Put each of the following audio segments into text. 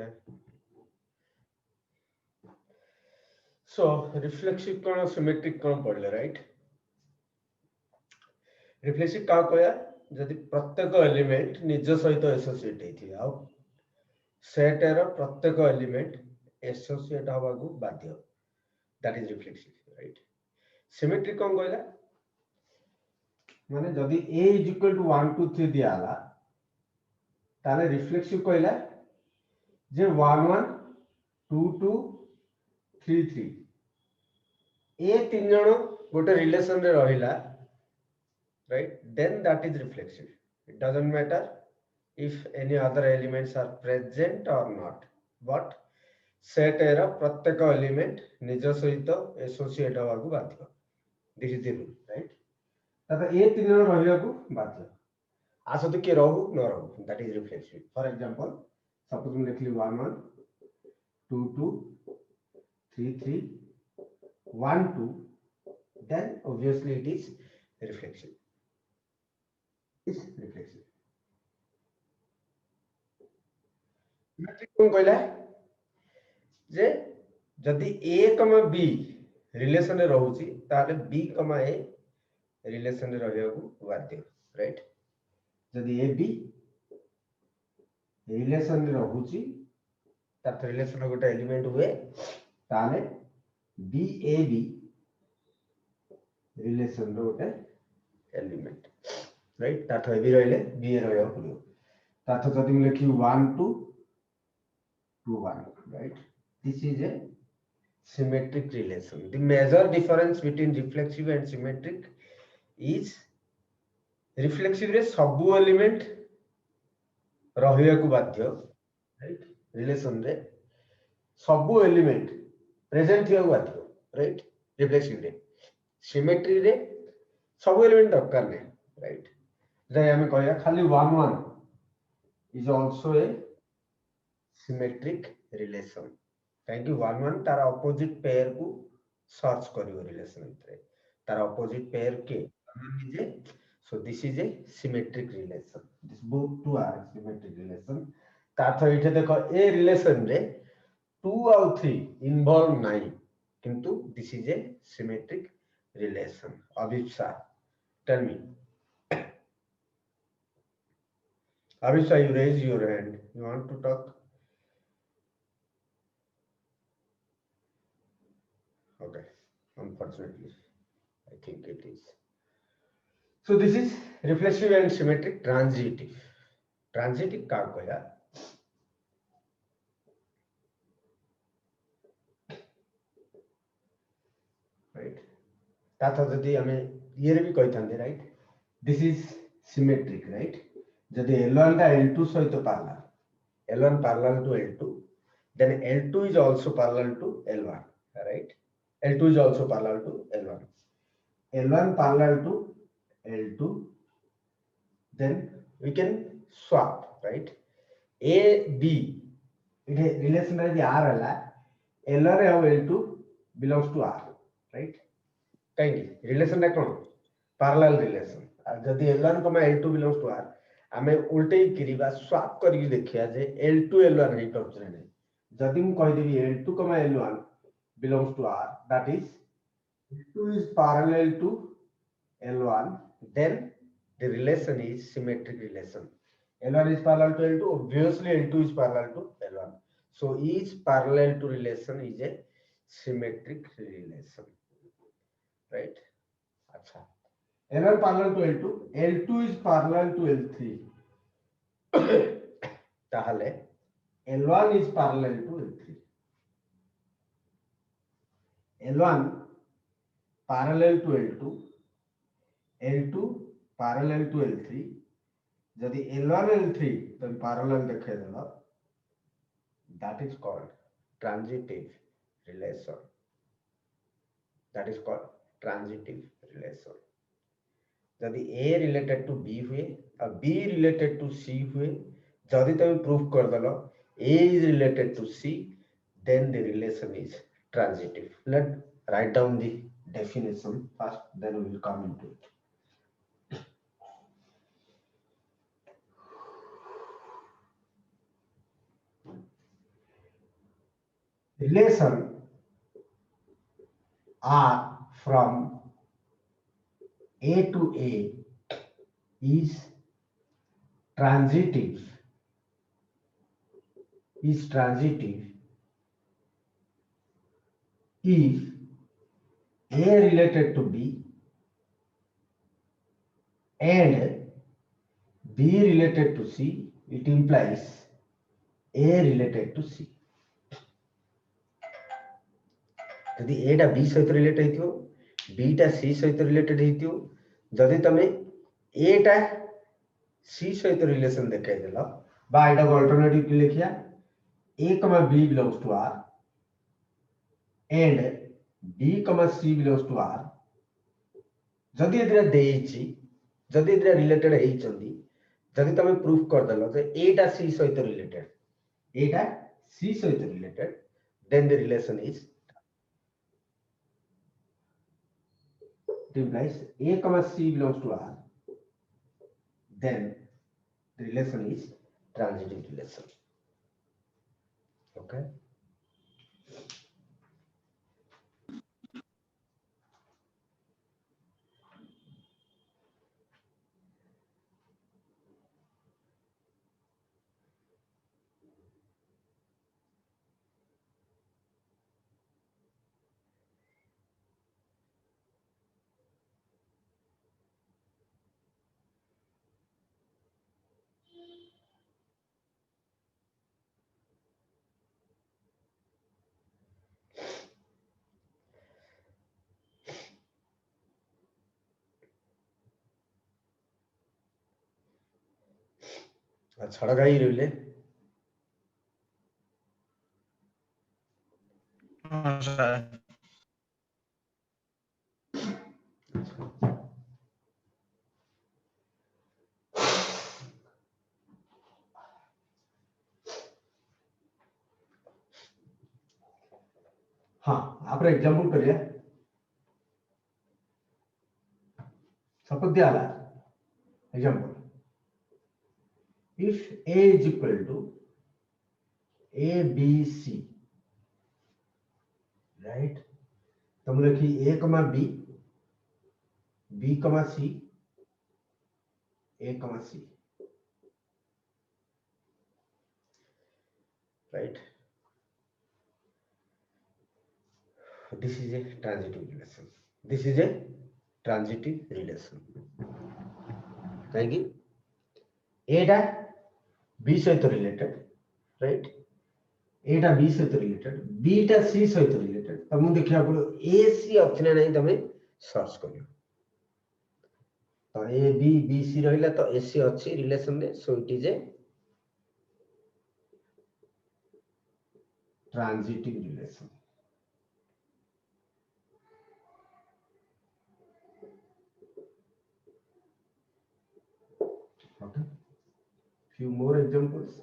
Okay. So reflexive कौन symmetric कौन पढ़ले right? Reflexive का कोया जदि प्रत्येक एलिमेंट निज सहित एसोसिएट हेथि आउ सेट एर प्रत्येक एलिमेंट एसोसिएट हवाकू बाध्य that is reflexive right symmetric कौन कहला माने जदि a is equal to 1 2 3 दिया हला ताले रिफ्लेक्सिव कहला जे 1 1 2 2 3 3 ए तीन जण गोटे रिलेशन रे रहिला right then that is reflexive it doesn't matter if any other elements are present or not but set era प्रत्येक एलिमेंट निज सहित एसोसिएट होगाकू बाध्य this is the rule right तथा ए तीन जण रहियाकू बाध्य आसत के रहू न रहू that is reflexive for example suppose मैं लिखली 1 1 2 2 3 3 1 2 then obviously it is reflexive is reflexive symmetric कौन कहला जे जदि a, b रिलेशन रे रहउची ताले b, a रिलेशन रे रहियाकू बाध्य राइट जदि a b रिलेशन रे रहउची तार रिलेशन गोटे एलिमेंट हुए ताले b a b रिलेशन रो गोटे एलिमेंट राइट तार b रहले b रहया पड़ियो तार जदि मैं लिखी 1 2 2 1 right this is a symmetric relation the major difference between reflexive and symmetric is reflexive रे सब एलिमेंट रहिया को बाध्य राइट रिलेशन रे सब एलिमेंट प्रेजेंट हिया को बाध्य राइट रिफ्लेक्सिव रे सिमेट्री रे सब एलिमेंट दरकार नै राइट जे हमें कहया खाली 1 1 is also a symmetric relation कहीं 1 1 तार ऑपोजिट पेयर को सर्च करियो रिलेशन रे तार ऑपोजिट पेयर के जे so this is a symmetric relation this both two are symmetric relation ताथ इथे देखो ए रिलेशन रे 2 और 3 इन्वॉल्व नहीं किंतु this is a symmetric relation अभिप्सा tell me अभिप्सा you raise your hand you want to talk okay unfortunately I think it is so this is reflexive and symmetric transitive का कहया right Tatha जदि हमें ये ray भी कहथांदे right this is symmetric right जदि L1 टा L2 सहित parallel L1 parallel to L2 then L2 is also parallel to L1 right L2 is also parallel to L1 L1 parallel to L2 then we can swap right A B it relation रे R हला L1 और L2 belongs to R right कहीं relation रे कोन parallel relation जदि L1, L2 belongs to R आमे उल्टे करिबा swap करी देखिया जे L2 L1 हे टर्म्स रे नै जदि मु कहि देबी L2, L1 belongs to R that is L2 is parallel to L1 then the relation is symmetric relation L1 is parallel to L2 obviously L2 is parallel to L1 so each parallel to relation is a symmetric relation right acha L1 parallel to L2 L2 is parallel to L3 ताहले L1 is parallel to L3 L1 parallel to L2 L2 parallel to L3 जदि L1 L3 तो parallel देखे देला that is called transitive relation that is called transitive relation जदि A related to B हुए और B related to C हुए जदि तुम प्रूफ कर दलो A is related to C then the relation is transitive let's write down the definition first then we will come into it relation R from A to A is transitive if A related to B and B related to C, it implies A related to C. यदि A टा B सहित related हेतियो B टा C सहित related हेतियो जदि तमे A टा C सहित relation देखाइ देला बा एटा अल्टरनेटिव की लिखिया A, B belongs to R and B, C belongs to R जदि एदिरा देइछि जदि एदिरा रिलेटेड हेइचंदी जदि तमे प्रूफ कर देलो जे A टा C सहित रिलेटेड A टा C सहित related then the relation is it implies A, C belongs to R then the relation is transitive relation. Okay. छड़गाई रहिले हाँ आप एग्जांपल करिए सपोज दिया example if A is equal to A B C right तो हम लिखी A, B B, C A, C right this is a transitive relation this is a transitive relation कहेंगे A टा B सहित related right A टा B सहित related B टा C सहित रिलेटेड तब मु देखिया पड़ो A C अछि ना नहीं तमे सर्च करियो तो A B B C रहिला तो A C अछि रिलेशन रे so it is a transitive relation okay few more examples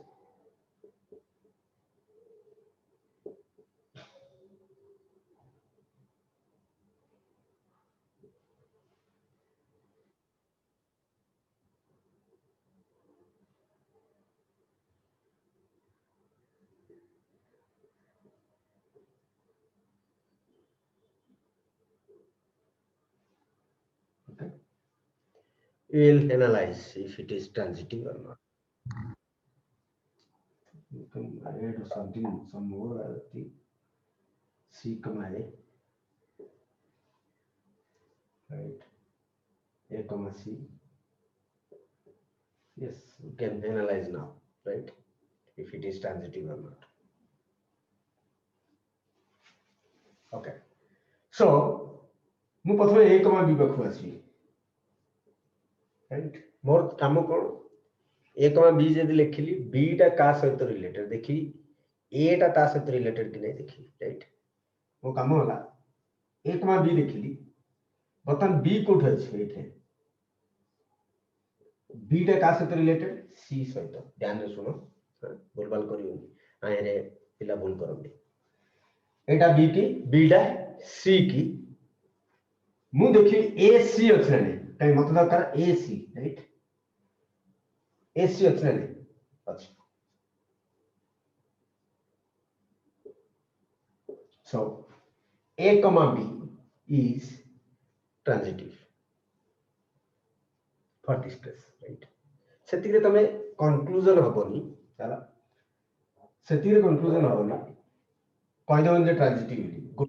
okay we will analyze if it is transitive or not you can add something some more C, A right A, C yes we can analyze now right if it is transitive or not okay so मु प्रथम A, B पाखु आसी right मोर काम कोन A, B जदि लिखिली B टा का सहित related देखी A टा ता सहित रिलेटेड कि नहीं देखी राइट मो काम होला A, B लिखिली बतन B कोठ अछि एठे B टा का सहित रिलेटेड C सहित ध्यान रे सुनो बोलबाल करियो आए रे पिला भूल करंदी एटा B की B टा C की मु देखी AC अछि नै कई मत दरकार AC राइट AC अछि नै अच्छा So A comma B is transitive for this case, right? सेतिरे तमे conclusion हबोनी चला सेतिरे conclusion हबोनी कहि दवन जे transitive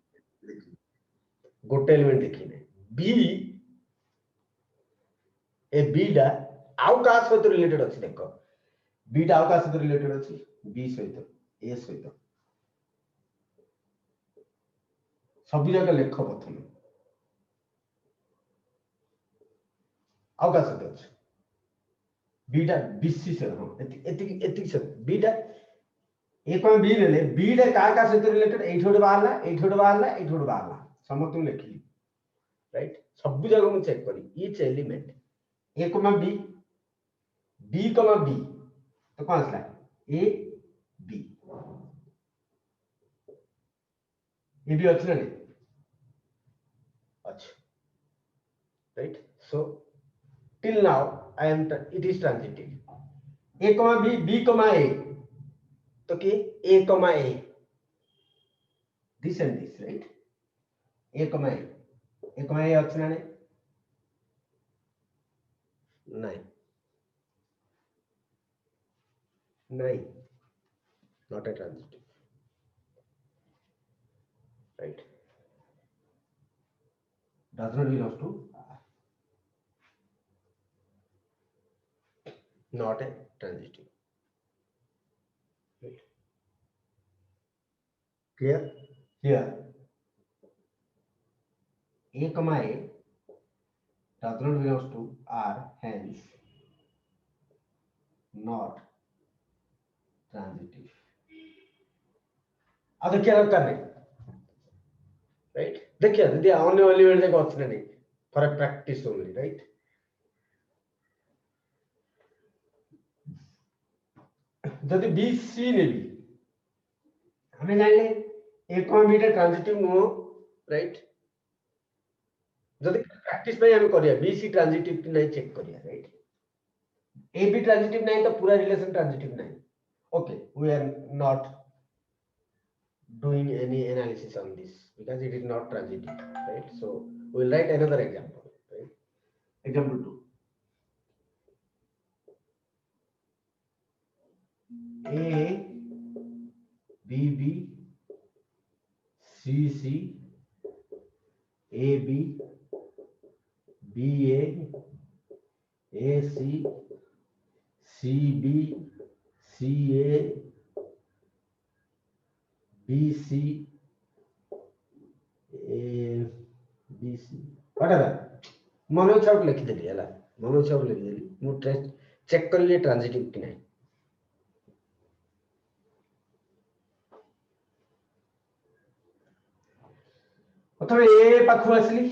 गोटे एलिमेंट देखिने B ए B डा आउ का सहित रिलेटेड अछि देखो B डा आउ का सहित रिलेटेड अछि B सहित A सहित सब जगह लेख प्रथम आउ का सहित अछि B डा BC से हां एति से B डा ए कोन B लेले B डा का सहित रिलेटेड एठोड बाहरला एठोड बाहरला एठोड बाहरला समतुल लिखली राइट सब जगह मु चेक करी each element A comma B B comma B तो कौन सा A B ये भी अच्छा नहीं अच्छा right so till now it is transitive A comma B B comma A तो कि A comma A this and this right A comma A अच्छा नहीं नहीं not a transitive right does not belong to not a transitive right clear here A comma A does not belong to R hence not transitive अब क्या करने right देखिए यदि अन्य element देखो अच्छे नहीं for a practice only right जदि बी सी ने भी हमें जानले ए कॉमा बी टा ट्रांजिटिव नो राइट जदि प्रैक्टिस में हम करिया बी सी ट्रांजिटिव कि नहीं चेक करिया राइट ए बी ट्रांजिटिव नहीं तो पूरा रिलेशन ट्रांजिटिव नहीं okay we are not doing any analysis on this because it is not transitive right so we will write another example right example 2 A B B C C A B B A A C C B C A B C A B C whatever मनो छाप लिखि देली हला मनो छाप लिखि देली मु check कर लिए ट्रांजिटिव कि नहीं अथवा ए पाखु असली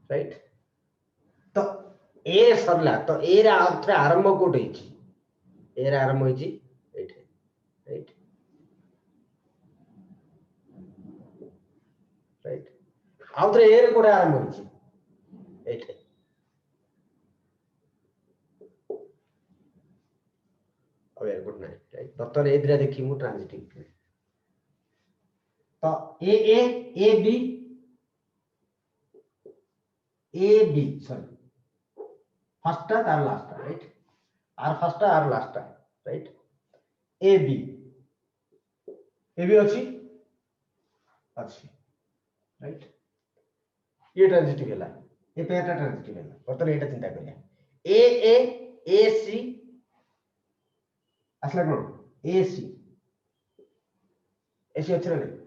राइट तो ए सरला तो ए रा अर्थ आरंभ कोट होइची ए रा आरंभ होइची एठे राइट राइट आउथरे ए रे कोट आरंभ होइची एठे वेरी गुड नाइट राइट बर्तन ए दिरा देखि मु ट्रांजिटिव तो A B sorry first are last right or first are last right A B अछि राइट ये ट्रांजिटिव हैला ए पेटा ट्रांजिटिव हैला बर्तन एटा चिंता करिया ए सी असला कोन ए सी अछि नहीं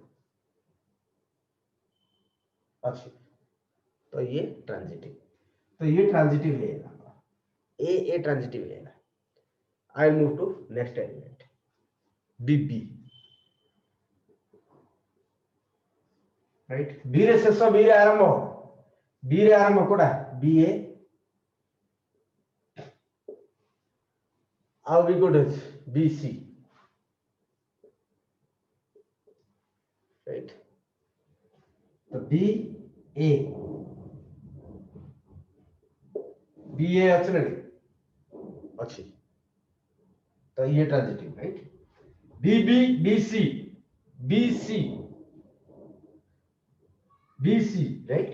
अच्छी तो ये ट्रांजिटिव है ए ट्रांजिटिव है I will move to next element B B right B रे शेष बी रे आरंभ कोडा बी ए आउ B good B C right तो बी ए अच्छी तो ये transitive right B B B C BC BC right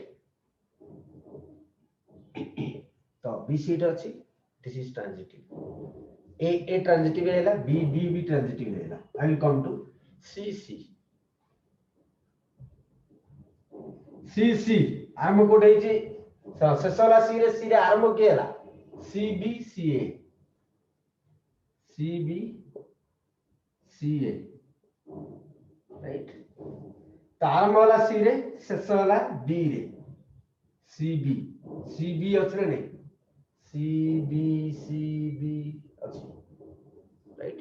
तो BC टा अछि this is transitive A transitive हैला B ट्रांजिटिव हैला I will come to CC CC आरंभ कोड है शेषला सी रे आरंभ के हैला CBCA राइट तो आरंभ वाला सी रे शेष वाला B रे CB अछि नै CB अछि राइट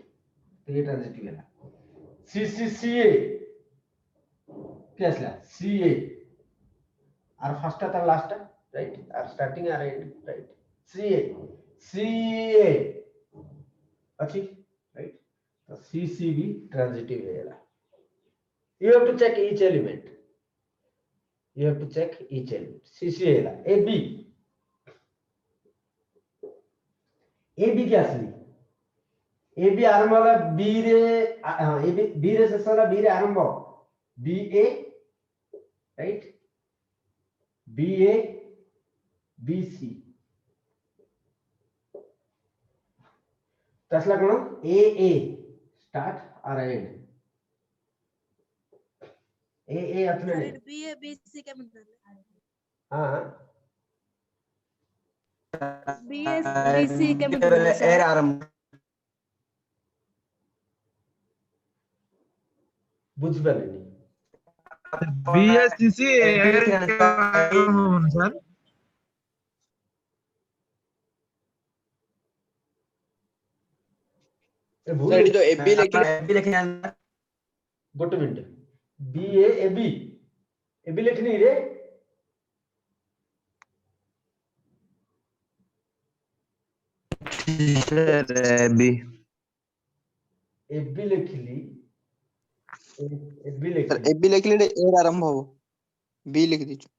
तो ये ट्रांजिटिव हैला CCCA क्या CA आर फर्स्ट था last right or starting or end right CA अच्छी राइट तो CC भी ट्रांजिटिव है you have to check each element CC है AB क्या असली AB आरंभ वाला B रे हां B रे शेष वाला B रे आरंभ BA राइट BA BC तसला कोण AA स्टार्ट और एंड AA असले नाही BA BC के मतलब हां BA BC के मतलब एयर आरंभ बुझ पालेनी BSCC एयर सर ए भूल सर जो AB लिखने गोटे मिनट AB लिखनी रे सर AB लिखली सर AB लिखले एयर आरंभ हो B लिख दीजिए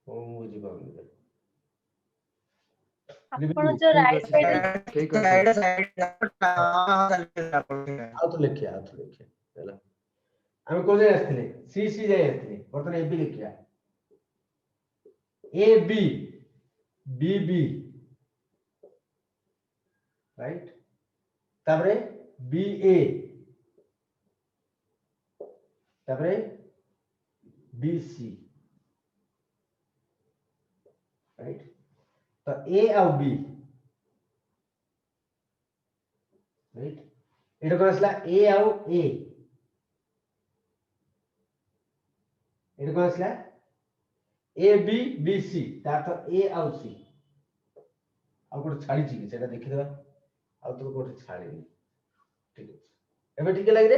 ओ मुझे बाबू आपण जो राइट साइड ठीक है साइड आ तो लिखिया हैला हम को जे आस्थिले CC जे आस्थिले बर्तन AB लिखिया AB BB राइट तापरे BA तापरे BC राइट तो A और B राइट एटा कोन असला A और A एटा कोन असला AB BC ता तो A और C आ कोट छाडी छी सेटा देखि देबा आ तो कोट छाडी ठीक है एबे ठीक लाग रे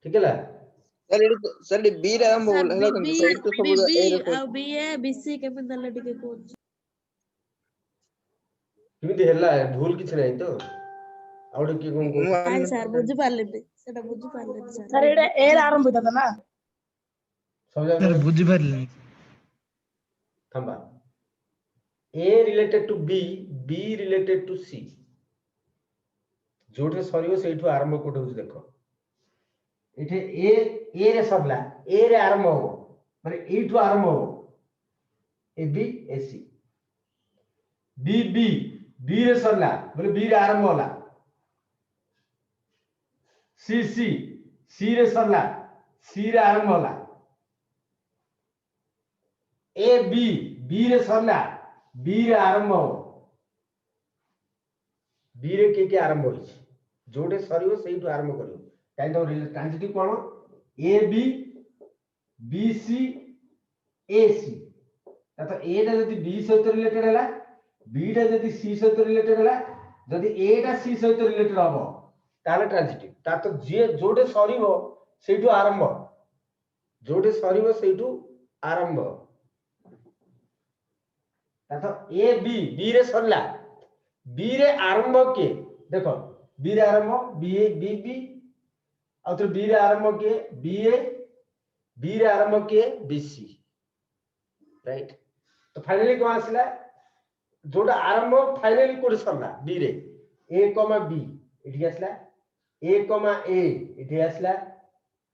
ठीक है ला सर B रे आरंभ हो हैला साइड तो सब एयर BB और BA BC के मतलब टिके को किमिति हैला भूल किछ नै तो आउडे की कोन हाय सर बुझ पाले सेटा बुझ पाले सर एटा एयर आरंभ होता था ना समझा सर बुझि पारले थंबा A related to B related to C Jote सरियो सेठु आरंभ कोठ होछ देखो एठे A रे सरला A रे आरंभ हो माने एठु आरंभ हो AB AC B रे सरला बोले B रे आरंभ होला C रे सरला C रे आरंभ होला B रे सरला B रे आरंभ हो B रे के आरंभ होई जोटे सरियो सेठु आरंभ करियो काई तो ट्रांजिटिव कोन AB BC AC तो A टा जदी B सहित रिलेटेड हला B टा जदी C सहित रिलेटेड हला जदी A टा C सहित रिलेटेड हबो ताले ट्रांजिटिव ता तो जे जोटे सरियो सेठु आरंभ जोटे सरियो सेठु आरंभ ता तो A B रे सरला B रे आरंभ के देखो B रे आरंभ BA BB और तो B रे आरंभ के BA बी रे आरंभ किए बीसी राइट तो फाइनली कौन आसला जोटा आरंभ फाइनली कोड सरला बी रे ए कमा बी इठी आसला ए कमा ए इठी आसला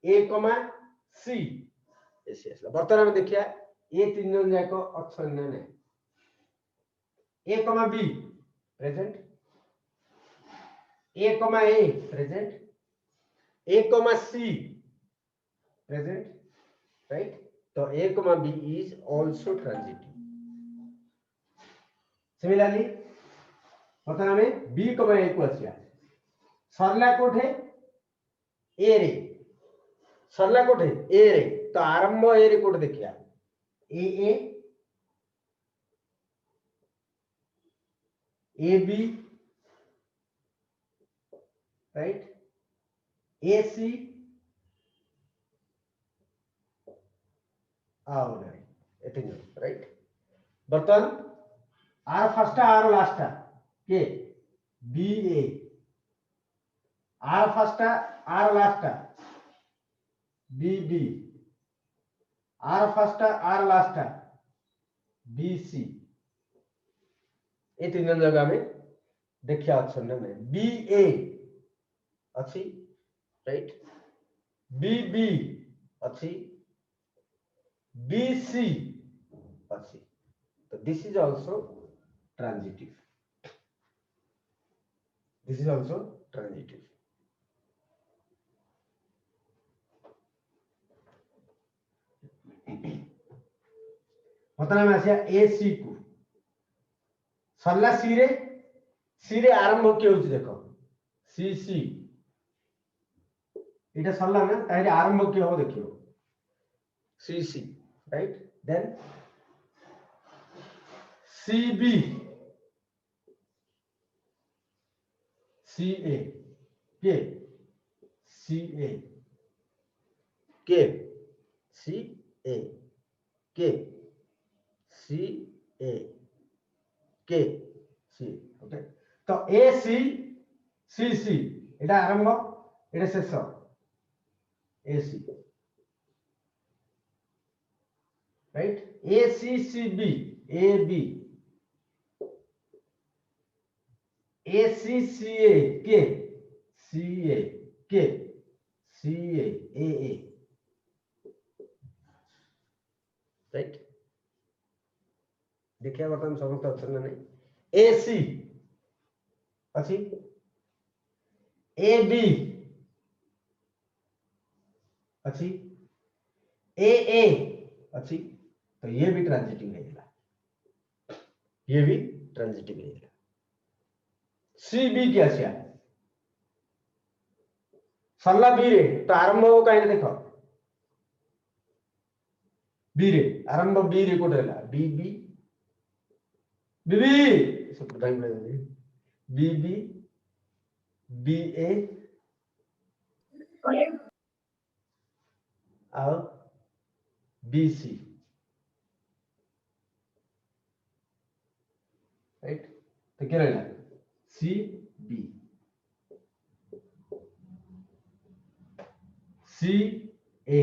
ए कमा सी एसी आसला वर्तमान में देखिया ए तीन जन जाक अछन ना नै ए कमा बी प्रेजेंट ए कमा ए प्रेजेंट ए कमा सी प्रेजेंट राइट तो a comma b is also transitive similarly वर्तमान में b comma a को आसिया सरला कोठे a रे सरला कोठे a रे तो आरंभ a रे कोठे देखिया a b right a c right बर्तन आर फर्स्ट आर लास्ट के b a R first are last b b R first are last b c ये तीन जन जगह में देखिया ऑप्शन में बी ए अच्छी राइट बी बी अच्छी BC अच्छी तो this is also transitive this is also transitive मतलब आसिया AC को सरला सी रे आरंभ के होची देखो CC इटा सरला ना ताइरे आरंभ के हो देखियो CC right then CB CA K CA K CA K CA K C okay तो AC CC এটা আরম্ভ এটা শেষ AC right ACCB AB ACCA K CA K CA AA right देखिए वर्तमान समस्त ऑप्शन में नहीं AC अच्छी AB अच्छी AA अच्छी तो ये भी ट्रांजिटिव रहेगा ये भी ट्रांजिटिव रहेगा CB क्या सिया सरला बी रे तो आरंभ हो कहीं देखो बी रे आरंभ बी रे को देला बी बी बीबी सब प्रधान में बी बी बी ए और बी सी राइट तो क्या रहेगा सी बी सी ए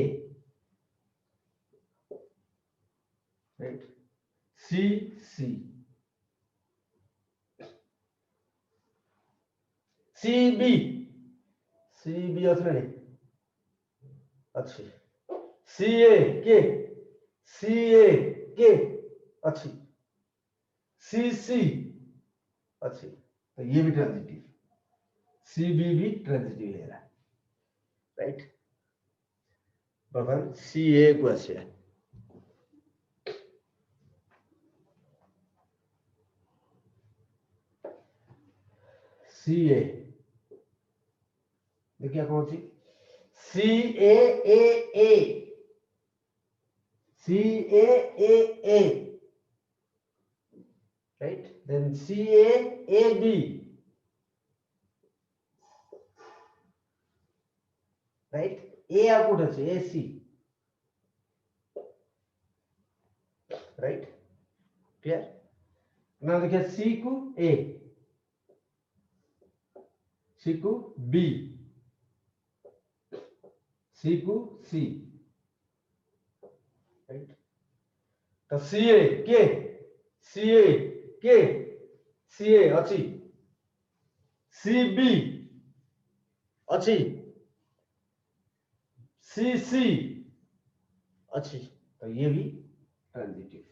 राइट सी सी सी बी असले अच्छी सी ए के अच्छी सी अच्छी तो ये भी ट्रांजिटिव सी बी भी ट्रांजिटिव ले रहा राइट बर्तमान सी ए को आसिया सी ए देखिए कौन सी सी ए सी ए right then CAAB right A output আছে AC right clear now देखिए C को A C को B C को C राइट तो सीए के सीए अछि सीबी अछि सीसी अच्छी तो ये भी ट्रांजिटिव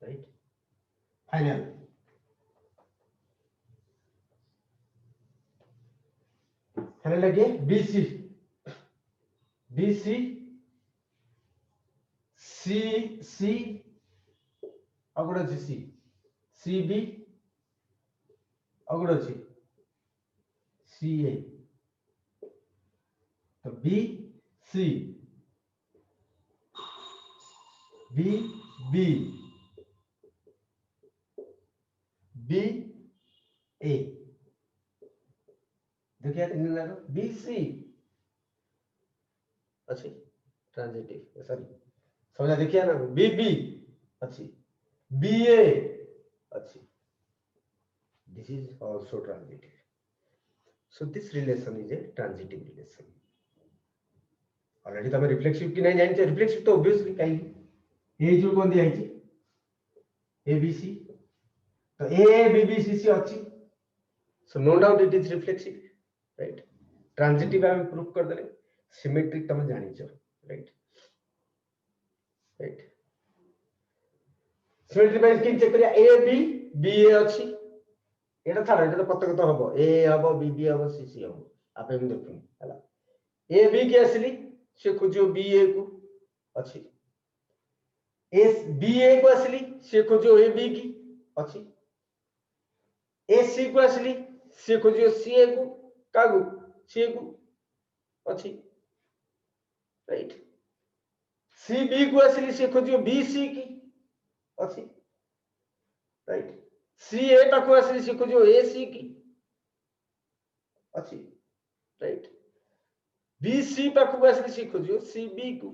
राइट फाइनल फाइनल लगे बीसी बीसी सी सी अगुड़ अच्छी सी सी बी अगुड़ अच्छी सी ए तो B C B B B A देखिए बी सी अच्छी ट्रांजिटिव सॉरी समझा देखिए ना बी बी अच्छी बी ए अच्छी this is also transitive so this relation is a transitive relation already तमे रिफ्लेक्सिव कि नहीं जानते रिफ्लेक्सिव तो ऑब्वियसली कहीं ए जो कौन दिया है ए बी सी तो A B B c c अच्छी so no doubt it is reflexive right transitive हम प्रूफ कर देले सिमेट्रिक तमे जानि छ राइट राइट सिमेट्रिक बाय किन चेक करिया ए बी बी ए अच्छी एटा छाड़ एटा तो प्रत्येक तो हबो ए हबो बी बी हबो सी सी हबो आपे हम देखुन हला ए बी के असली से खोजो बी ए को अच्छी एस बी ए को असली से खोजो ए बी की अच्छी ए सी को असली से खोजो सी ए को कागु सी को अच्छी राइट सी बी को असली से खोजो बी सी की अच्छी राइट सी ए पाखु असली से खोजो ए सी की अच्छी राइट बी सी पाखु असली से खोजो सी बी को